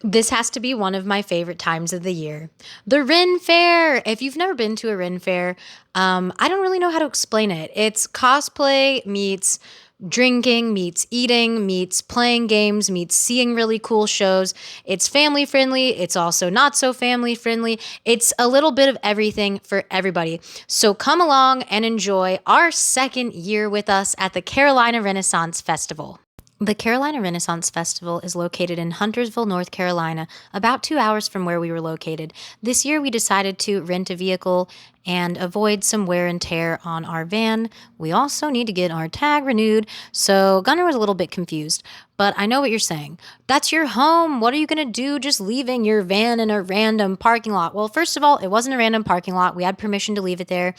This has to be one of my favorite times of the year. The Ren Fair. If you've never been to a Ren Fair, I don't really know how to explain it. It's cosplay meets drinking, meets eating, meets playing games, meets seeing really cool shows. It's family friendly. It's also not so family friendly. It's a little bit of everything for everybody. So come along and enjoy our second year with us at the Carolina Renaissance Festival. The Carolina Renaissance Festival is located in Huntersville, North Carolina, about 2 hours from where we were located. This year we decided to rent a vehicle and avoid some wear and tear on our van. We also need to get our tag renewed, so Gunnar was a little bit confused. But I know what you're saying. That's your home. What are you going to do just leaving your van in a random parking lot? Well, first of all, it wasn't a random parking lot. We had permission to leave it there,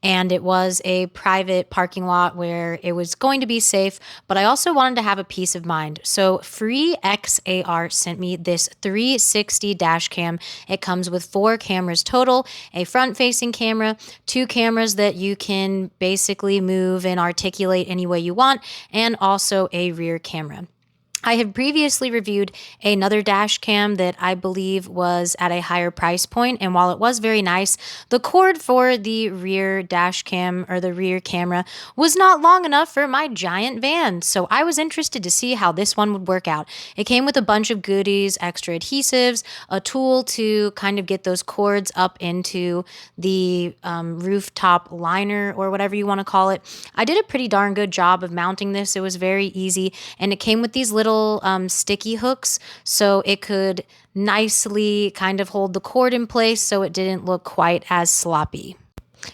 and it was a private parking lot where it was going to be safe, but I also wanted to have a peace of mind. So FREEXAR sent me this 360 dash cam. It comes with 4 cameras total, a front-facing camera, 2 cameras that you can basically move and articulate any way you want, and also a rear camera. I have previously reviewed another dash cam that I believe was at a higher price point, and while it was very nice, the cord for the rear dash cam or the rear camera was not long enough for my giant van, so I was interested to see how this one would work out. It came with a bunch of goodies, extra adhesives, a tool to kind of get those cords up into the rooftop liner or whatever you want to call it. I did a pretty darn good job of mounting this. It was very easy, and it came with these little sticky hooks so it could nicely kind of hold the cord in place so it didn't look quite as sloppy.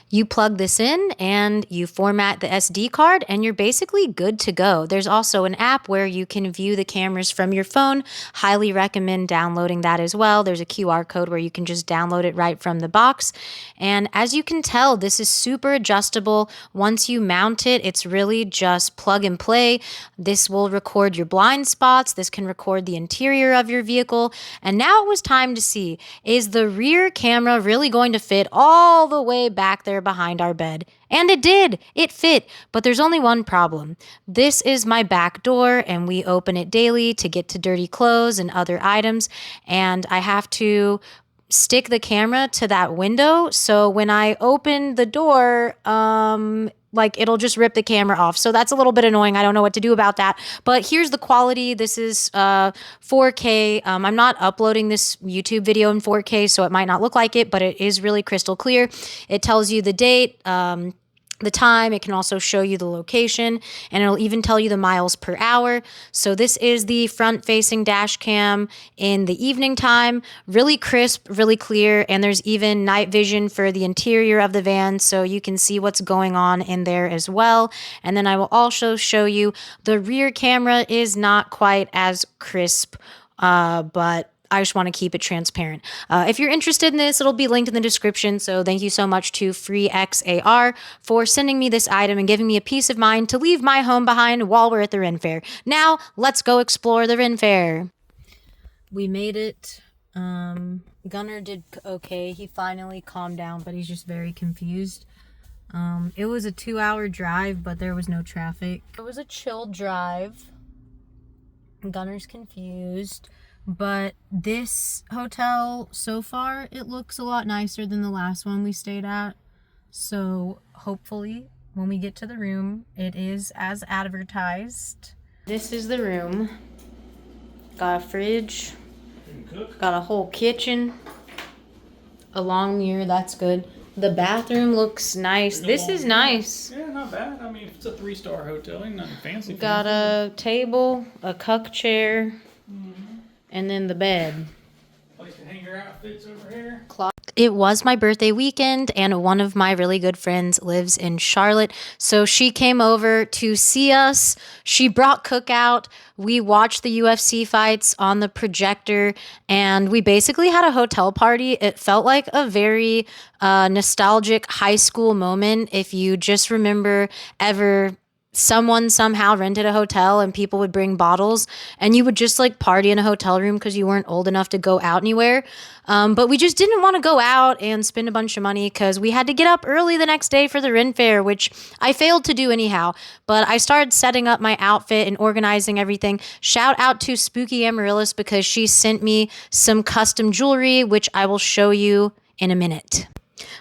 You plug this in and you format the SD card and you're basically good to go. There's also an app where you can view the cameras from your phone. Highly recommend downloading that as well. There's a QR code where you can just download it right from the box. And as you can tell, this is super adjustable. Once you mount it, it's really just plug and play. This will record your blind spots. This can record the interior of your vehicle. And now it was time to see, is the rear camera really going to fit all the way back there behind our bed? And it did. It fit. But there's only one problem. This is my back door, and we open it daily to get to dirty clothes and other items. And I have to stick the camera to that window. So when I open the door, like it'll just rip the camera off. So that's a little bit annoying. I don't know what to do about that. But here's the quality. This is 4K. I'm not uploading this YouTube video in 4K, so it might not look like it, but it is really crystal clear. It tells you the date, the time. It can also show you the location, and it'll even tell you the miles per hour. So this is the front facing dash cam in the evening time. Really crisp, really clear, and there's even night vision for the interior of the van, so you can see what's going on in there as well. And then I will also show you the rear camera is not quite as crisp, but I just want to keep it transparent. If you're interested in this, it'll be linked in the description. So thank you so much to FREEXAR for sending me this item and giving me a peace of mind to leave my home behind while we're at the Ren Fair. Now, let's go explore the Ren Fair. We made it. Gunnar did okay. He finally calmed down, but he's just very confused. It was a 2-hour drive, but there was no traffic. It was a chill drive. Gunnar's confused. But this hotel, so far, it looks a lot nicer than the last one we stayed at. So hopefully, when we get to the room, it is as advertised. This is the room. Got a fridge. Got a whole kitchen. A long mirror, that's good. The bathroom looks nice. This is nice. Yeah, not bad. I mean, it's a 3-star hotel. Ain't nothing fancy. Got a table, a cuck chair. And then the bed. Place to hang your outfits over here. It was my birthday weekend, and one of my really good friends lives in Charlotte. So she came over to see us. She brought cookout. We watched the UFC fights on the projector, and we basically had a hotel party. It felt like a very nostalgic high school moment. If you just remember ever someone somehow rented a hotel and people would bring bottles and you would just like party in a hotel room because you weren't old enough to go out anywhere. But we just didn't want to go out and spend a bunch of money because we had to get up early the next day for the Ren Fair, which I failed to do anyhow. But I started setting up my outfit and organizing everything. Shout out to Spooky Amaryllis because she sent me some custom jewelry, which I will show you in a minute.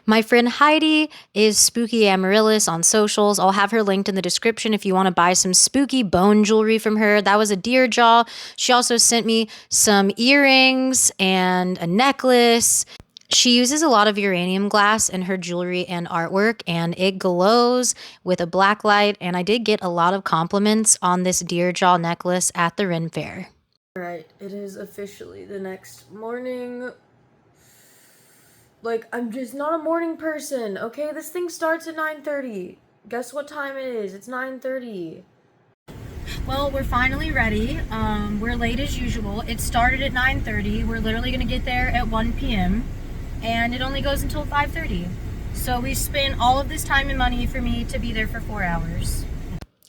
My friend Heidi is Spooky Amaryllis on socials. I'll have her linked in the description if you want to buy some spooky bone jewelry from her. That was a deer jaw. She also sent me some earrings and a necklace. She uses a lot of uranium glass in her jewelry and artwork, and it glows with a black light, and I did get a lot of compliments on this deer jaw necklace at the Ren Fair. Alright, it is officially the next morning. Like, I'm just not a morning person, okay? This thing starts at 9:30. Guess what time it is? It's 9:30. Well, we're finally ready. We're late as usual. It started at 9:30. We're literally going to get there at 1 p.m. and it only goes until 5:30. So we spent all of this time and money for me to be there for 4 hours.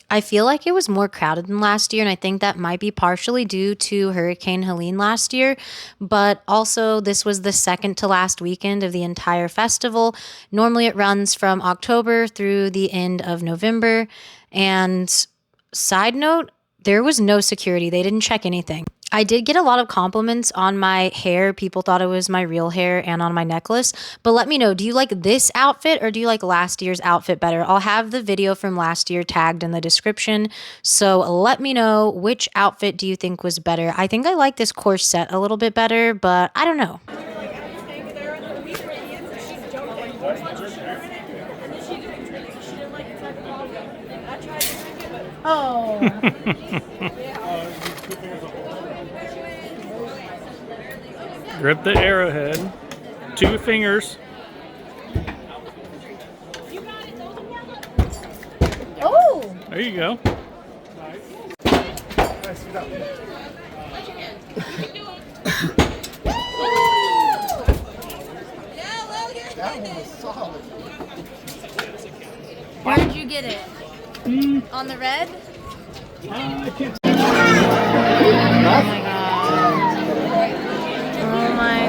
I feel like it was more crowded than last year, and I think that might be partially due to Hurricane Helene last year, but also this was the second to last weekend of the entire festival. Normally it runs from October through the end of November, and side note, there was no security. They didn't check anything. I did get a lot of compliments on my hair. People thought it was my real hair and on my necklace. But let me know, do you like this outfit or do you like last year's outfit better? I'll have the video from last year tagged in the description. So let me know, which outfit do you think was better? I think I like this corset a little bit better, but I don't know. Oh. Grip the arrowhead. 2 fingers. Oh. There you go. Where did you get it? On the red? I can't. Oh my god. Oh my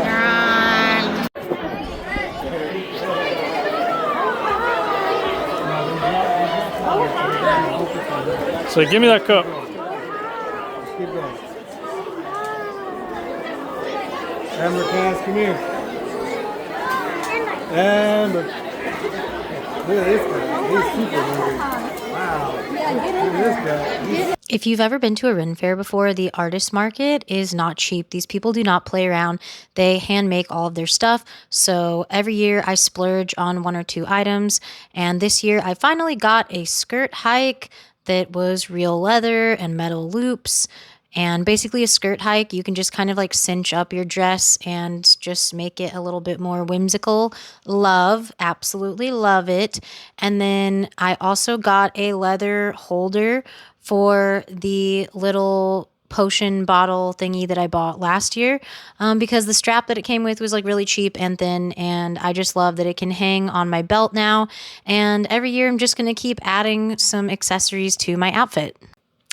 god. So give me that cup. Keep going. Amber, come here. Amber. Look at this guy. He's super hungry. Wow. Look at this guy. If you've ever been to a Ren Fair before, the artist market is not cheap. These people do not play around. They hand make all of their stuff. So every year I splurge on 1 or 2 items. And this year I finally got a skirt hike that was real leather and metal loops. And basically a skirt hike, you can just kind of like cinch up your dress and just make it a little bit more whimsical. Love, absolutely love it. And then I also got a leather holder for the little potion bottle thingy that I bought last year because the strap that it came with was like really cheap and thin, and I just love that it can hang on my belt now. And every year I'm just going to keep adding some accessories to my outfit.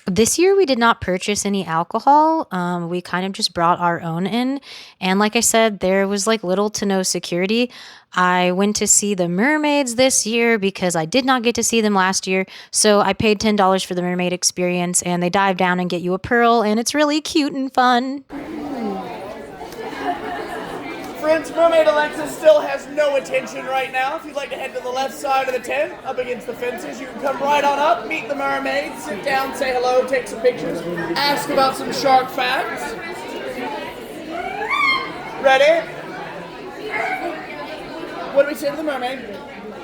This year we did not purchase any alcohol. We kind of just brought our own in. And like I said, there was like little to no security. I went to see the mermaids this year because I did not get to see them last year. So I paid $10 for the mermaid experience, and they dive down and get you a pearl, and it's really cute and fun. Friends, Mermaid Alexis still has no attention right now. If you'd like to head to the left side of the tent, up against the fences, you can come right on up, meet the mermaid, sit down, say hello, take some pictures, ask about some shark facts. Ready? What do we say to the mermaid?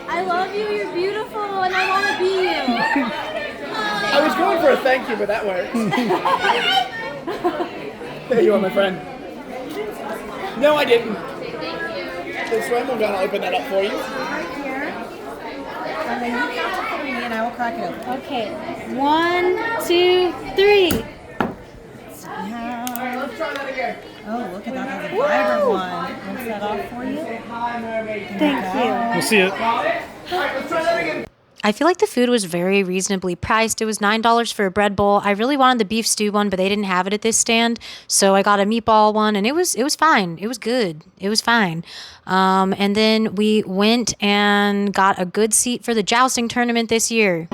I love you, you're beautiful, and I want to be you. I was going for a thank you, but that works. There you are, my friend. No, I didn't. This one, we're gonna open that up for you. Right here. And then you count to 3 and I will crack it open. Okay. 1, 2, 3. Alright, let's try that again. Oh, look at that. That's a vibrant one. Rinse that off for you. Hi, mermaid. Thank you. We'll see it. Got it? Alright, let's try that again. I feel like the food was very reasonably priced. It was $9 for a bread bowl. I really wanted the beef stew one, but they didn't have it at this stand, so I got a meatball one, and it was fine. It was good. It was fine. And then we went and got a good seat for the jousting tournament this year.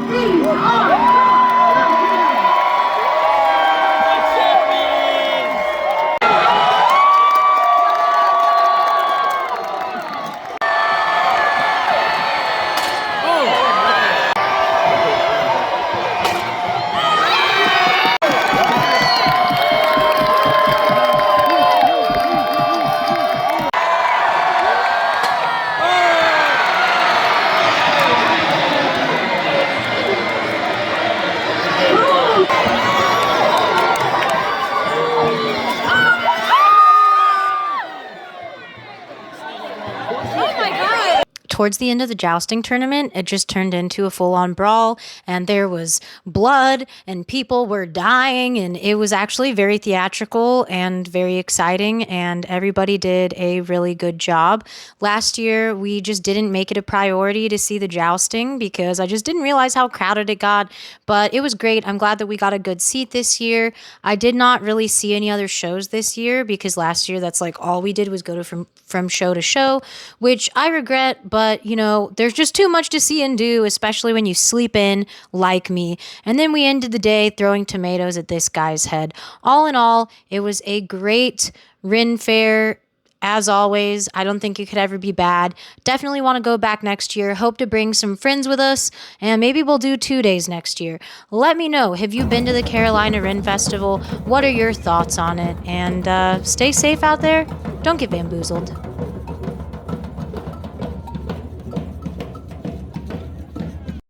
Towards the end of the jousting tournament, it just turned into a full-on brawl, and there was blood, and people were dying, and it was actually very theatrical and very exciting, and everybody did a really good job. Last year, we just didn't make it a priority to see the jousting because I just didn't realize how crowded it got, but it was great. I'm glad that we got a good seat this year. I did not really see any other shows this year because last year, that's like all we did was go to from show to show, which I regret, but you know, there's just too much to see and do, especially when you sleep in like me. And then we ended the day throwing tomatoes at this guy's head. All in all, it was a great Ren Fair. As always, I don't think it could ever be bad. Definitely want to go back next year. Hope to bring some friends with us, and maybe we'll do 2 days next year. Let me know. Have you been to the Carolina Ren Festival? What are your thoughts on it? And stay safe out there. Don't get bamboozled.